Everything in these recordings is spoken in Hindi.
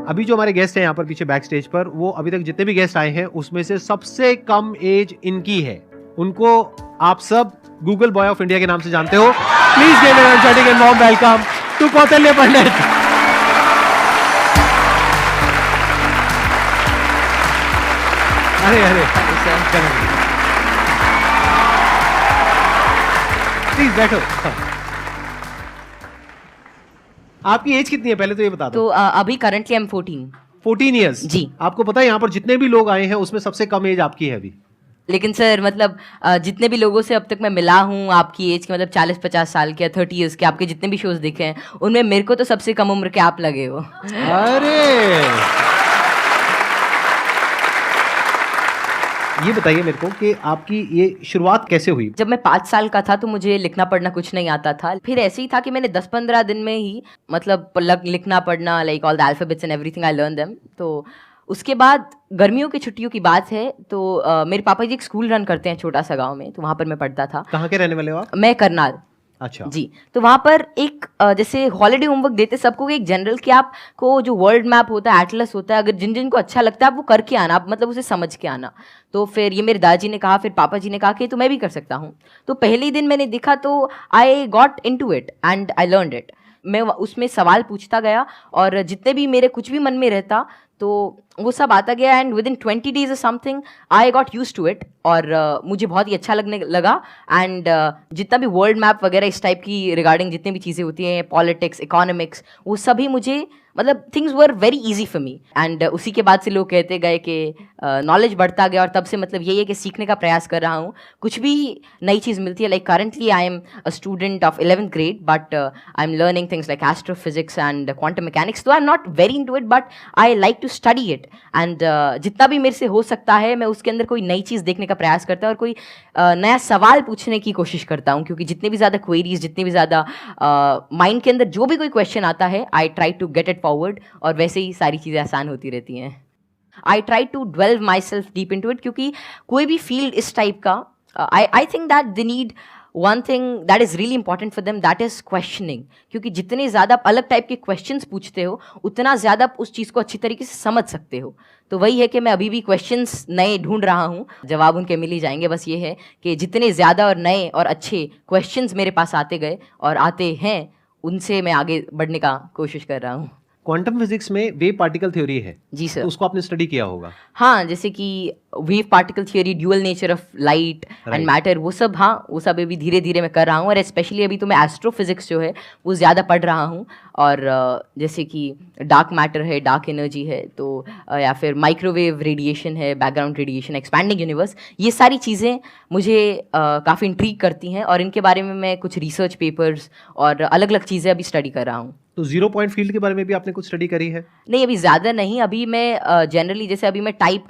अभी जो हमारे गेस्ट हैं यहाँ पर पीछे बैक स्टेज पर, वो अभी तक जितने भी गेस्ट आए हैं उसमें से सबसे कम एज इनकी है। उनको आप सब गूगल बॉय ऑफ इंडिया के नाम से जानते हो। Please give an energetic and warm welcome to Kautilya Pandit. अरे अरे प्लीज बैठो। आपकी एज कितनी है पहले तो ये बता दो। तो अभी करंटली आई एम 14 ईयर्स जी। आपको पता है यहाँ पर जितने भी लोग आए हैं उसमें सबसे कम एज आपकी है अभी। लेकिन सर मतलब जितने भी लोगों से अब तक मैं मिला हूँ आपकी एज के, मतलब 40-50 साल के या 30 ईयर्स के, आपके जितने भी शोज देखे हैं उनमें मेरे को तो सबसे कम उम्र के आप लगे हो। अरे ये बताइए मेरे को कि आपकी ये शुरुआत कैसे हुई। जब मैं 5 साल का था तो मुझे लिखना पढ़ना कुछ नहीं आता था। फिर ऐसे ही था कि मैंने 10-15 दिन में ही मतलब लिखना पढ़ना, like all the alphabets and everything I learn them. तो उसके बाद गर्मियों की छुट्टियों की बात है तो मेरे पापा जी एक स्कूल रन करते हैं छोटा सा गांव में, तो वहाँ पर मैं पढ़ता था। कहाँ के रहने वाले हो आप? मैं करनाल। अच्छा जी। तो वहाँ पर एक जैसे हॉलीडे होमवर्क देते सबको एक जनरल कि आपको जो वर्ल्ड मैप होता है, एटलस होता है, अगर जिन जिन को अच्छा लगता है आप वो करके आना, आप मतलब उसे समझ के आना। तो फिर ये मेरे दादाजी ने कहा, फिर पापा जी ने कहा कि तो मैं भी कर सकता हूँ। तो पहले ही दिन मैंने देखा तो I got into it and I learned it. मैं उसमें सवाल पूछता गया और जितने भी मेरे कुछ भी मन में रहता तो वो सब आता गया एंड विद इन 20 डेज और something I got use to it. और मुझे बहुत ही अच्छा लगने लगा। एंड जितना भी वर्ल्ड मैप वगैरह इस टाइप की रिगार्डिंग जितनी भी चीज़ें होती हैं, पॉलिटिक्स, इकोनॉमिक्स, वो सभी मुझे मतलब things were very easy for me. And उसी के बाद से लोग कहते गए कि नॉलेज बढ़ता गया और तब से मतलब यही है कि सीखने का प्रयास कर रहा हूँ। कुछ भी नई चीज़ मिलती है, like currently I am a student of 11th grade but I am learning things like astrophysics and quantum mechanics. तो I am not very into it but I like to study it. And जितना भी मेरे से हो सकता है मैं उसके अंदर कोई नई चीज़ देखने का प्रयास करता हूँ और कोई नया सवाल पूछने की कोशिश करता हूँ, क्योंकि जितने भी ज़्यादा क्वेरीज, जितने भी ज़्यादा माइंड के अंदर जो भी कोई क्वेश्चन आता है I try to get it forward और वैसे ही सारी चीज़ें आसान होती रहती हैं। I try to delve myself deep into it, क्योंकि कोई भी फील्ड इस टाइप का I think that they need one thing that is really important for them, that is questioning. क्योंकि जितने ज़्यादा आप अलग टाइप के क्वेश्चंस पूछते हो उतना ज़्यादा आप उस चीज़ को अच्छी तरीके से समझ सकते हो। तो वही है कि मैं अभी भी क्वेश्चंस नए ढूंढ रहा हूँ, जवाब उनके मिल ही जाएंगे। बस ये है कि जितने ज़्यादा और नए और अच्छे क्वेश्चंस मेरे पास आते गए और आते हैं उनसे मैं आगे बढ़ने का कोशिश कर रहा हूँ। क्वांटम फिजिक्स में वेव पार्टिकल थ्योरी है जी सर। तो उसको आपने स्टडी किया होगा। हाँ, जैसे कि wave particle theory, dual nature of light and matter, वो सब, हाँ वो सब अभी धीरे धीरे मैं कर रहा हूँ। और स्पेशली अभी तो मैं एस्ट्रोफिजिक्स जो है वो ज़्यादा पढ़ रहा हूँ। और जैसे कि डार्क मैटर है, डार्क एनर्जी है, तो या फिर माइक्रोवेव रेडिएशन है, बैकग्राउंड रेडिएशन, एक्सपैंडिंग यूनिवर्स, ये सारी चीज़ें मुझे काफ़ी इंट्रीग करती हैं और इनके बारे में मैं कुछ रिसर्च पेपर्स और अलग अलग चीज़ें अभी स्टडी कर रहा हूँ। तो 0 पॉइंट फील्ड के बारे में भी आपने कुछ स्टडी करी है? नहीं, अभी ज़्यादा नहीं। अभी मैं जनरली जैसे अभी मैं टाइप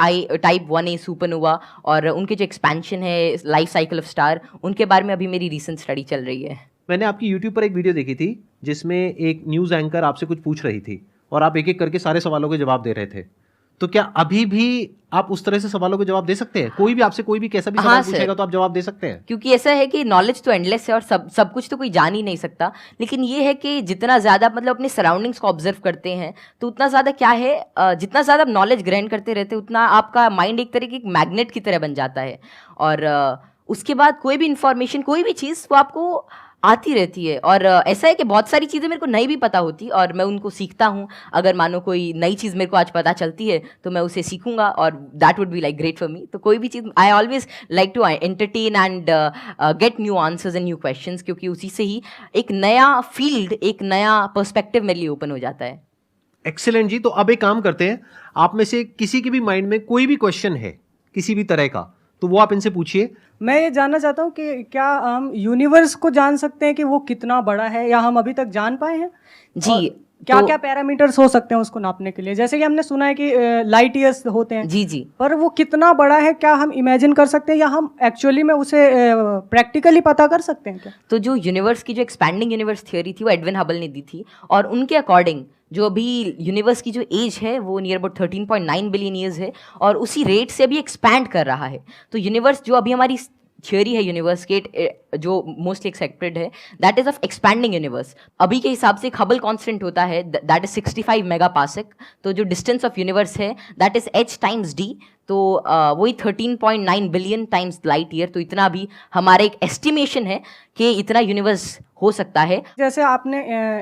1A सुपरनोवा और उनके जो एक्सपेंशन है, लाइफ साइकिल ऑफ स्टार, उनके बारे में अभी मेरी रीसेंट स्टडी चल रही है। मैंने आपकी यूट्यूब पर एक वीडियो देखी थी जिसमें एक न्यूज़ एंकर आपसे कुछ पूछ रही थी और आप एक एक करके सारे सवालों के जवाब दे रहे थे। तो क्या अभी भी आप उस तरह से सवालों के जवाब दे सकते हैं? कोई भी आपसे कोई भी कैसा भी सवाल पूछेगा तो आप जवाब दे सकते हैं? क्योंकि ऐसा है कि नॉलेज तो एंडलेस है और सब कुछ तो कोई जान ही नहीं सकता। लेकिन ये है कि जितना ज़्यादा मतलब अपने सराउंडिंग्स को ऑब्जर्व करते हैं तो उतना ज़्यादा क्या है, जितना ज़्यादा आप नॉलेज ग्रहण करते रहते हैं उतना आपका माइंड एक तरह की मैग्नेट की तरह बन जाता है। और उसके बाद कोई भी इंफॉर्मेशन, कोई भी चीज़ वो आपको आती रहती है। और ऐसा है कि बहुत सारी चीज़ें मेरे को नहीं भी पता होती और मैं उनको सीखता हूँ। अगर मानो कोई नई चीज़ मेरे को आज पता चलती है तो मैं उसे सीखूंगा और that would be like great for me. तो कोई भी चीज़ I always like to entertain and get new answers and new questions, क्योंकि उसी से ही एक नया फील्ड, एक नया पर्सपेक्टिव मेरे लिए ओपन हो जाता है। एक्सीलेंट जी। तो अब एक काम करते हैं, आप में से किसी के भी माइंड में कोई भी क्वेश्चन है किसी भी तरह का तो वो आप इनसे पूछिए। मैं ये जानना चाहता हूँ कि क्या हम यूनिवर्स को जान सकते हैं कि वो कितना बड़ा है, या हम अभी तक जान पाए हैं? जी, क्या तो क्या पैरामीटर्स हो सकते हैं उसको नापने के लिए? जैसे कि हमने सुना है कि लाइट ईयर्स होते हैं। जी, पर वो कितना बड़ा है, क्या हम इमेजिन कर सकते हैं या हम एक्चुअली में उसे प्रैक्टिकली पता कर सकते हैं क्या? तो जो यूनिवर्स की जो एक्सपैंडिंग यूनिवर्स थ्योरी थी वो एडविन हबल ने दी थी और उनके अकॉर्डिंग जो अभी यूनिवर्स की जो एज है वो नियर अबाउट 13.9 बिलियन ईयर्स है और उसी रेट से अभी एक्सपैंड कर रहा है। तो यूनिवर्स जो अभी हमारी थियोरी है यूनिवर्स के जो मोस्टली एक्सेप्टेड है, that is of expanding universe. अभी के हिसाब से हबल कांस्टेंट होता है दैट इज 65 मेगापास्क। तो जो डिस्टेंस ऑफ यूनिवर्स है that is h times d, तो वही 13.9 बिलियन टाइम्स लाइट ईयर। तो इतना भी हमारा एक एस्टिमेशन है कि इतना यूनिवर्स हो सकता है। जैसे आपने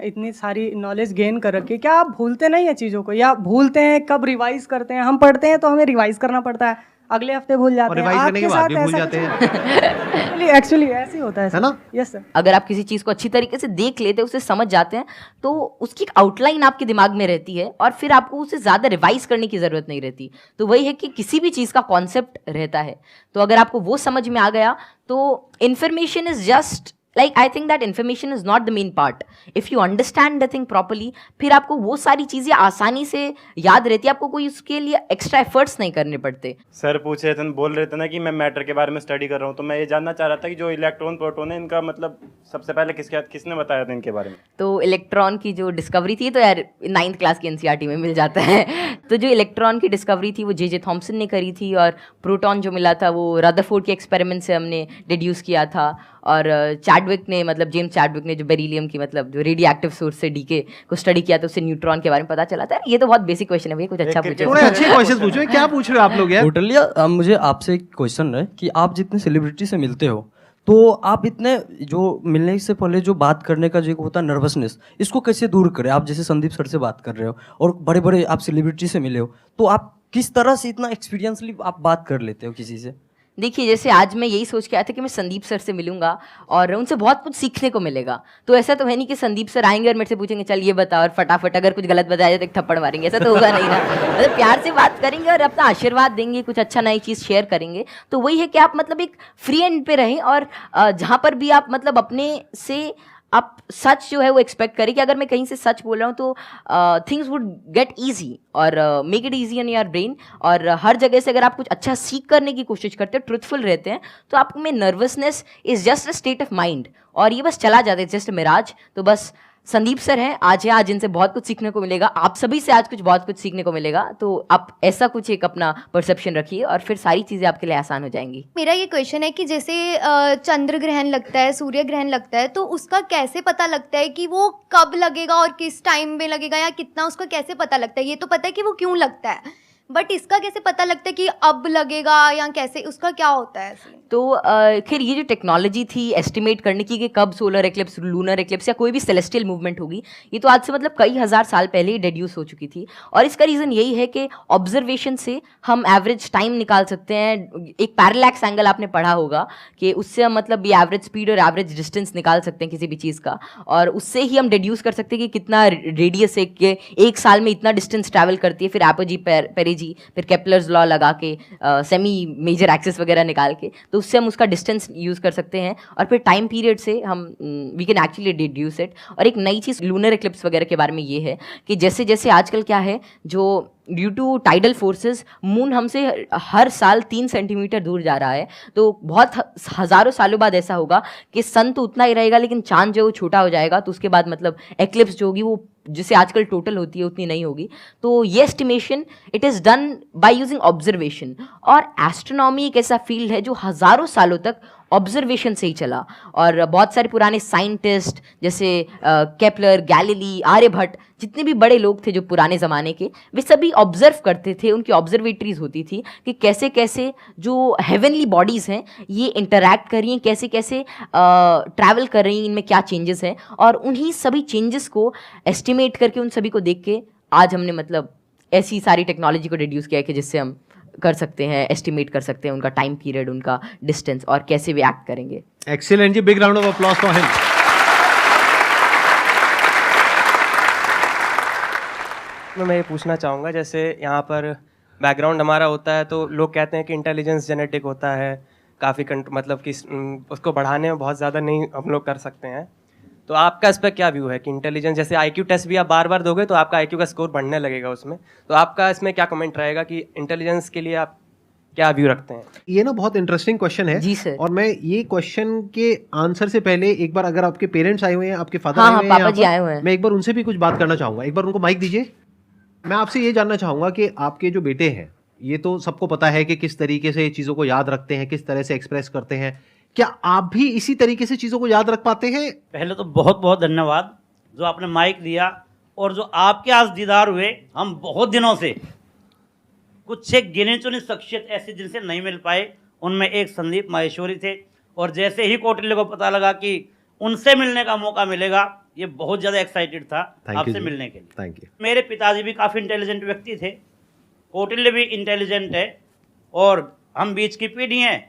इतनी सारी नॉलेज गेन कर रखी है, क्या आप भूलते नहीं है चीज़ों को, या भूलते हैं? कब रिवाइज करते हैं? हम पढ़ते हैं तो हमें रिवाइज करना पड़ता है, अगले हफ्ते भूल जाते और हैं। रिवाइज करने के आपके बाद भी साथ भूल ऐसा जाते कुछ हैं। एक्चुअली ऐसे ही होता है है ना? Yes sir. अगर आप किसी चीज़ को अच्छी तरीके से देख लेते हैं, उसे समझ जाते हैं, तो उसकी एक आउटलाइन आपके दिमाग में रहती है और फिर आपको उसे ज़्यादा रिवाइज करने की ज़रूरत नहीं रहती। तो वही है कि किसी भी चीज़ का कॉन्सेप्ट रहता है, तो अगर आपको वो समझ में आ गया तो information is just like, I think that information is not the main part. If you understand the thing properly, फिर आपको वो सारी चीज़ें आसानी से याद रहती है, आपको कोई उसके लिए एक्स्ट्रा एफर्ट्स नहीं करने पड़ते। सर पूछ रहे थे, बोल रहे थे ना कि मैं मैटर के बारे में स्टडी कर रहा हूँ, तो मैं ये जानना चाह रहा था कि जो इलेक्ट्रॉन प्रोटॉन है इनका मतलब सबसे पहले किसने बताया था इनके बारे में? तो इलेक्ट्रॉन की जो डिस्कवरी थी, तो यार 9th क्लास की एनसीईआरटी में मिल जाता है। तो जो इलेक्ट्रॉन की डिस्कवरी थी वो जे थॉमसन ने करी थी, और प्रोटॉन जो मिला था वो रदरफोर्ड के एक्सपेरिमेंट से हमने डिड्यूस किया था। और चैडविक ने, मतलब जेम्स चैडविक ने जो बेरिलियम की, मतलब जो रेडियो एक्टिव सोर्स से डीके को स्टडी किया था, उससे न्यूट्रॉन के बारे में पता चला था। ये तो बहुत बेसिक क्वेश्चन है भैया, कुछ अच्छा पूछो। थोड़े अच्छे क्वेश्चन पूछो, क्या पूछ रहे हो आप लोग यार? टोटली। मुझे आपसे एक क्वेश्चन है कि आप जितने सेलिब्रिटी से मिलते हो, तो आप इतने जो मिलने से पहले जो बात करने का जो होता है नर्वसनेस, इसको कैसे दूर करें? आप जैसे संदीप सर से बात कर रहे हो और बड़े बड़े आप सेलिब्रिटी से मिले हो, तो आप किस तरह से इतना एक्सपीरियंसली आप बात कर लेते हो किसी से? देखिए, जैसे आज मैं यही सोच के आया था कि मैं संदीप सर से मिलूंगा और उनसे बहुत कुछ सीखने को मिलेगा। तो ऐसा तो है नहीं कि संदीप सर आएंगे और मेरे से पूछेंगे चल ये बता, और फटाफट अगर कुछ गलत बताया जाए तो एक थप्पड़ मारेंगे, ऐसा तो होगा नहीं ना। मतलब प्यार से बात करेंगे और अपना आशीर्वाद देंगे, कुछ अच्छा नई चीज़ शेयर करेंगे। तो वही है कि आप मतलब एक फ्री एंड पे रहें, और जहाँ पर भी आप मतलब अपने से आप सच जो है वो एक्सपेक्ट करें कि अगर मैं कहीं से सच बोल रहा हूँ तो थिंग्स वुड गेट ईजी, और make it easy in your brain. और हर जगह से अगर आप कुछ अच्छा सीख करने की कोशिश करते हो, ट्रुथफुल रहते हैं, तो आप में nervousness is just a state of mind, और ये बस चला जाता है, जस्ट मिराज। तो बस संदीप सर हैं आज, है आज इनसे बहुत कुछ सीखने को मिलेगा, आप सभी से आज बहुत कुछ सीखने को मिलेगा। तो आप ऐसा कुछ एक अपना परसेप्शन रखिए और फिर सारी चीज़ें आपके लिए आसान हो जाएंगी। मेरा ये क्वेश्चन है कि जैसे चंद्र ग्रहण लगता है, सूर्य ग्रहण लगता है, तो उसका कैसे पता लगता है कि वो कब लगेगा और किस टाइम में लगेगा, या कितना, उसका कैसे पता लगता है? ये तो पता है कि वो क्यों लगता है, बट इसका कैसे पता लगता है कि अब लगेगा, या कैसे, उसका क्या होता है? तो खैर ये जो टेक्नोलॉजी थी एस्टिमेट करने की कि कब सोलर एक्लिप्स, लूनर एक्लिप्स या कोई भी सेलेस्टियल मूवमेंट होगी, ये तो आज से मतलब कई हज़ार साल पहले ही डेड्यूस हो चुकी थी। और इसका रीज़न यही है कि ऑब्जर्वेशन से हम एवरेज टाइम निकाल सकते हैं। एक पैरेलैक्स एंगल आपने पढ़ा होगा कि उससे हम मतलब ये एवरेज स्पीड और एवरेज डिस्टेंस निकाल सकते हैं किसी भी चीज़ का, और उससे ही हम डेड्यूस कर सकते हैं कि कितना रेडियस है, कि एक साल में इतना डिस्टेंस ट्रैवल करती है। फिर एपोजी, पेरेजी, फिर केपलर्स लॉ लगा के सेमी मेजर एक्सिस वगैरह निकाल के, तो उससे हम उसका डिस्टेंस यूज़ कर सकते हैं, और फिर टाइम पीरियड से हम we can actually deduce it. और एक नई चीज़ लूनर एक्लिप्स वगैरह के बारे में ये है कि जैसे जैसे आजकल क्या है, जो due to tidal forces moon हमसे हर साल 3 सेंटीमीटर दूर जा रहा है। तो बहुत हज़ारों सालों बाद ऐसा होगा कि सन तो उतना ही रहेगा लेकिन चांद जो छोटा हो जाएगा, तो उसके बाद मतलब एक्लिप्स जो होगी वो जिसे आजकल टोटल होती है उतनी नहीं होगी। तो ये estimation it is done by using observation. और एस्ट्रोनॉमी एक ऐसा फील्ड है जो हज़ारों सालों तक ऑब्जर्वेशन से ही चला, और बहुत सारे पुराने साइंटिस्ट जैसे केपलर, गैलीली, आर्यभट्ट, जितने भी बड़े लोग थे जो पुराने ज़माने के, वे सभी ऑब्जर्व करते थे। उनकी ऑब्जर्वेटरीज होती थी कि कैसे कैसे जो हेवनली बॉडीज़ हैं ये इंटरैक्ट कर रही हैं, कैसे कैसे ट्रैवल कर रही हैं, इनमें क्या चेंजेस हैं, और उन्हीं सभी चेंजेस को एस्टिमेट करके, उन सभी को देख के आज हमने मतलब ऐसी सारी टेक्नोलॉजी को डिड्यूस किया है कि जिससे हम कर सकते हैं, एस्टिमेट कर सकते हैं उनका टाइम पीरियड, उनका डिस्टेंस, और कैसे वे एक्ट करेंगे। Excellent ji, big round of applause for him. मैं ये पूछना चाहूँगा, जैसे यहाँ पर बैकग्राउंड हमारा होता है तो लोग कहते हैं कि इंटेलिजेंस जेनेटिक होता है, काफ़ी मतलब कि उसको बढ़ाने में बहुत ज़्यादा नहीं हम लोग कर सकते हैं। तो आपका इस पर क्या व्यू है कि इंटेलिजेंस, जैसे आईक्यू टेस्ट भी आप बार बार दोगे तो आपका आईक्यू का स्कोर बढ़ने लगेगा उसमें, तो आपका इसमें क्या कमेंट रहेगा कि इंटेलिजेंस के लिए आप क्या व्यू रखते हैं? ये ना बहुत इंटरेस्टिंग क्वेश्चन है जी सर। और मैं ये क्वेश्चन के आंसर से पहले एक बार, अगर आपके पेरेंट्स आए हुए हैं, आपके फादर हाँ, आए हुए हैं, पापा यहाँ जी पर, आए हुए हैं। मैं एक बार उनसे भी कुछ बात करना चाहूंगा। एक बार उनको माइक दीजिए। मैं आपसे ये जानना चाहूंगा कि आपके जो बेटे हैं ये तो सबको पता है कि किस तरीके से चीज़ों को याद रखते हैं, किस तरह से एक्सप्रेस करते हैं। क्या आप भी इसी तरीके से चीज़ों को याद रख पाते हैं? पहले तो बहुत बहुत धन्यवाद जो आपने माइक दिया, और जो आपके आज दीदार हुए, हम बहुत दिनों से कुछ एक गिने चुने शख्सियत ऐसे जिनसे नहीं मिल पाए, उनमें एक संदीप माहेश्वरी थे। और जैसे ही कौटिल्य को पता लगा कि उनसे मिलने का मौका मिलेगा, ये बहुत ज़्यादा एक्साइटेड था आपसे मिलने के लिए। Thank you. मेरे पिताजी भी काफ़ी इंटेलिजेंट व्यक्ति थे, कौटिल्य भी इंटेलिजेंट है, और हम बीच की पीढ़ी हैं।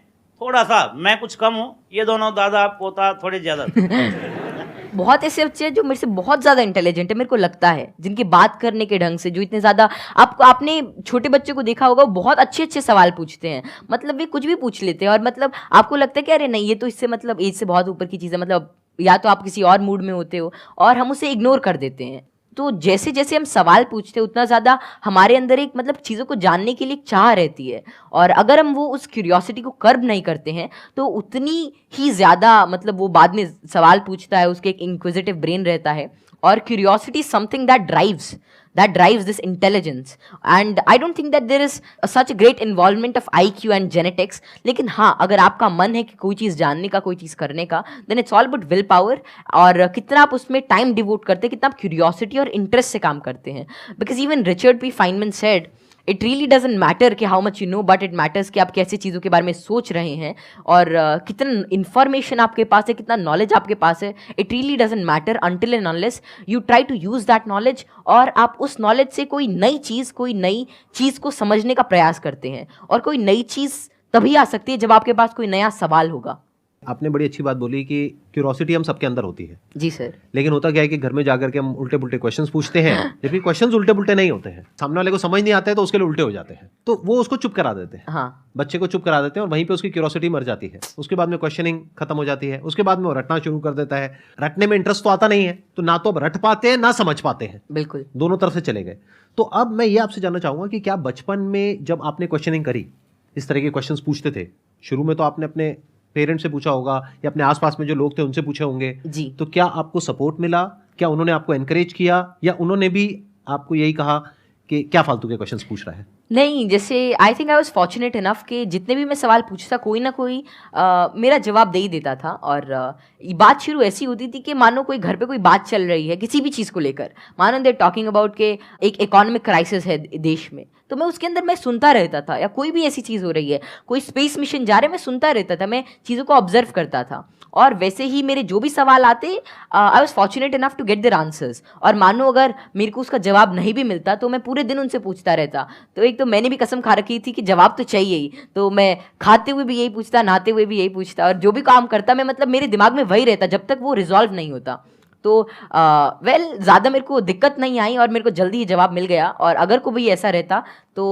थोड़ा सा मैं कुछ कम हूँ, ये दोनों दादा पोता थोड़े ज़्यादा। बहुत ऐसे बच्चे हैं जो मेरे से बहुत ज़्यादा इंटेलिजेंट है, मेरे को लगता है, जिनकी बात करने के ढंग से, जो इतने ज़्यादा, आपने छोटे बच्चे को देखा होगा, वो बहुत अच्छे अच्छे सवाल पूछते हैं, मतलब वे कुछ भी पूछ लेते हैं, और मतलब आपको लगता है कि अरे नहीं, ये तो इससे मतलब एज से बहुत ऊपर की चीज़ है, मतलब या तो आप किसी और मूड में होते हो, और हम उसे इग्नोर कर देते हैं। तो जैसे जैसे हम सवाल पूछते हैं, उतना ज़्यादा हमारे अंदर एक मतलब चीज़ों को जानने के लिए एक चाह रहती है, और अगर हम वो उस क्यूरियोसिटी को कर्ब नहीं करते हैं, तो उतनी ही ज़्यादा मतलब वो बाद में सवाल पूछता है, उसके एक इंक्विजिटिव ब्रेन रहता है, और curiosity is something that drives this intelligence, and I don't think that there is such a great involvement of IQ and genetics. लेकिन हाँ, अगर आपका मन है कि कोई चीज़ जानने का, कोई चीज़ करने का, then it's all about will power, और कितना आप उसमें टाइम डिवोट करते हैं, कितना आप क्यूरियोसिटी और इंटरेस्ट से काम करते हैं। Because even Richard P Feynman said, it really doesn't matter कि how much you know, but it matters कि आप कैसी चीज़ों के बारे में सोच रहे हैं, और कितना इन्फॉर्मेशन आपके पास है, कितना नॉलेज आपके पास है। It really doesn't matter until and unless you try to use that knowledge, और आप उस नॉलेज से कोई नई चीज़ को समझने का प्रयास करते हैं। और कोई नई चीज़ तभी आ सकती है जब आपके पास कोई नया सवाल होगा। आपने बड़ी अच्छी बात बोली कि क्यूरोसिटी हम सबके अंदर होती है। जी सर। लेकिन होता क्या है कि घर में जाकर के हम उल्टे पुल्टे क्वेश्चंस पूछते हैं, जबकि क्वेश्चंस उल्टे पुल्टे नहीं होते हैं, सामने वाले को समझ नहीं आता है तो उसके लिए उल्टे हो जाते हैं, तो वो उसको चुप करा देते हैं। हाँ, बच्चे को चुप करा देते हैं, और वहीं पे उसकी क्यूरोसिटी मर जाती है। उसके बाद में क्वेश्चनिंग खत्म हो जाती है, उसके बाद में वो रटना शुरू कर देता है। रटने में इंटरेस्ट तो आता नहीं है, तो ना तो अब रट पाते हैं ना समझ पाते हैं, बिल्कुल दोनों तरफ से चले गए। तो अब मैं ये आपसे जानना चाहूंगा कि क्या बचपन में जब आपने क्वेश्चनिंग करी, इस तरह के क्वेश्चंस पूछते थे, शुरू में तो आपने अपने पेरेंट्स से पूछा होगा या अपने आसपास में जो लोग थे उनसे पूछे होंगे जी, तो क्या आपको सपोर्ट मिला? क्या उन्होंने आपको एनकरेज किया, या उन्होंने भी आपको यही कहा कि क्या फालतू के क्वेश्चंस पूछ रहा है? नहीं, जैसे I think I was fortunate enough कि जितने भी मैं सवाल पूछता, कोई ना कोई मेरा जवाब दे ही देता था। और बात शुरू ऐसी होती थी कि मानो कोई घर पे कोई बात चल रही है किसी भी चीज़ को लेकर, मानो दे टॉकिंग अबाउट के एक इकोनॉमिक क्राइसिस है देश में, तो मैं उसके अंदर मैं सुनता रहता था, या कोई भी ऐसी चीज़ हो रही है, कोई स्पेस मिशन जा रहे, मैं सुनता रहता था, मैं चीज़ों को ऑब्जर्व करता था। और वैसे ही मेरे जो भी सवाल आते, I was fortunate enough to get their answers. और मानो अगर मेरे को उसका जवाब नहीं भी मिलता तो मैं पूरे दिन उनसे पूछता रहता। तो एक तो मैंने भी कसम खा रखी थी कि जवाब तो चाहिए ही, तो मैं खाते हुए भी यही पूछता, नहाते हुए भी यही पूछता, और जो भी काम करता मैं मतलब मेरे दिमाग में वही रहता जब तक वो रिजॉल्व नहीं होता। तो ज़्यादा मेरे को दिक्कत नहीं आई, और मेरे को जल्दी ही जवाब मिल गया। और अगर कोई ऐसा रहता तो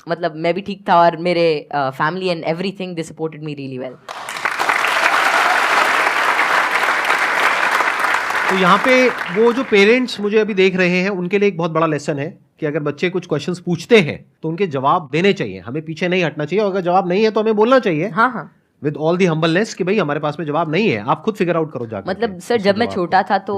मतलब मैं भी ठीक था, और मेरे family and everything they supported me really well. तो यहाँ पे वो जो पेरेंट्स मुझे अभी देख रहे हैं उनके लिए एक बहुत बड़ा लेसन है कि अगर बच्चे कुछ क्वेश्चंस पूछते हैं तो उनके जवाब देने चाहिए, हमें पीछे नहीं हटना चाहिए, और अगर जवाब नहीं है तो हमें बोलना चाहिए हाँ हाँ, विद ऑल दी हम्बलनेस कि भाई हमारे पास में जवाब नहीं है, आप खुद फिगर आउट करो जाकर। मतलब सर जब मैं छोटा था तो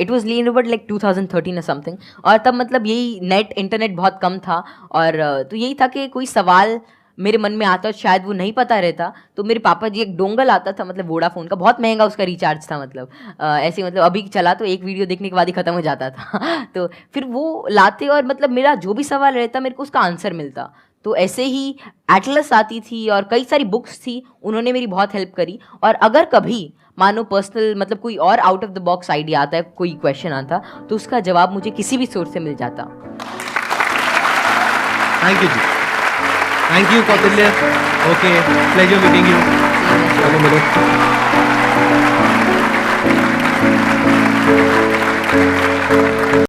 it was lean about like 2013 और समथिंग, और तब मतलब यही इंटरनेट बहुत कम था, और तो यही था कि कोई सवाल मेरे मन में आता, शायद वो नहीं पता रहता, तो मेरे पापा जी एक डोंगल आता था, मतलब वोडाफोन का, बहुत महंगा उसका रिचार्ज था, मतलब ऐसे मतलब अभी चला तो एक वीडियो देखने के बाद ही खत्म हो जाता था तो फिर वो लाते, और मतलब मेरा जो भी सवाल रहता मेरे को उसका आंसर मिलता। तो ऐसे ही एटलस आती थी और कई सारी बुक्स थी, उन्होंने मेरी बहुत हेल्प करी। और अगर कभी मानो पर्सनल मतलब कोई और out of the box idea आता है, कोई क्वेश्चन आता, तो उसका जवाब मुझे किसी भी सोर्स से मिल जाता। Thank you ji, thank you Kautilya. Okay, pleasure meeting you.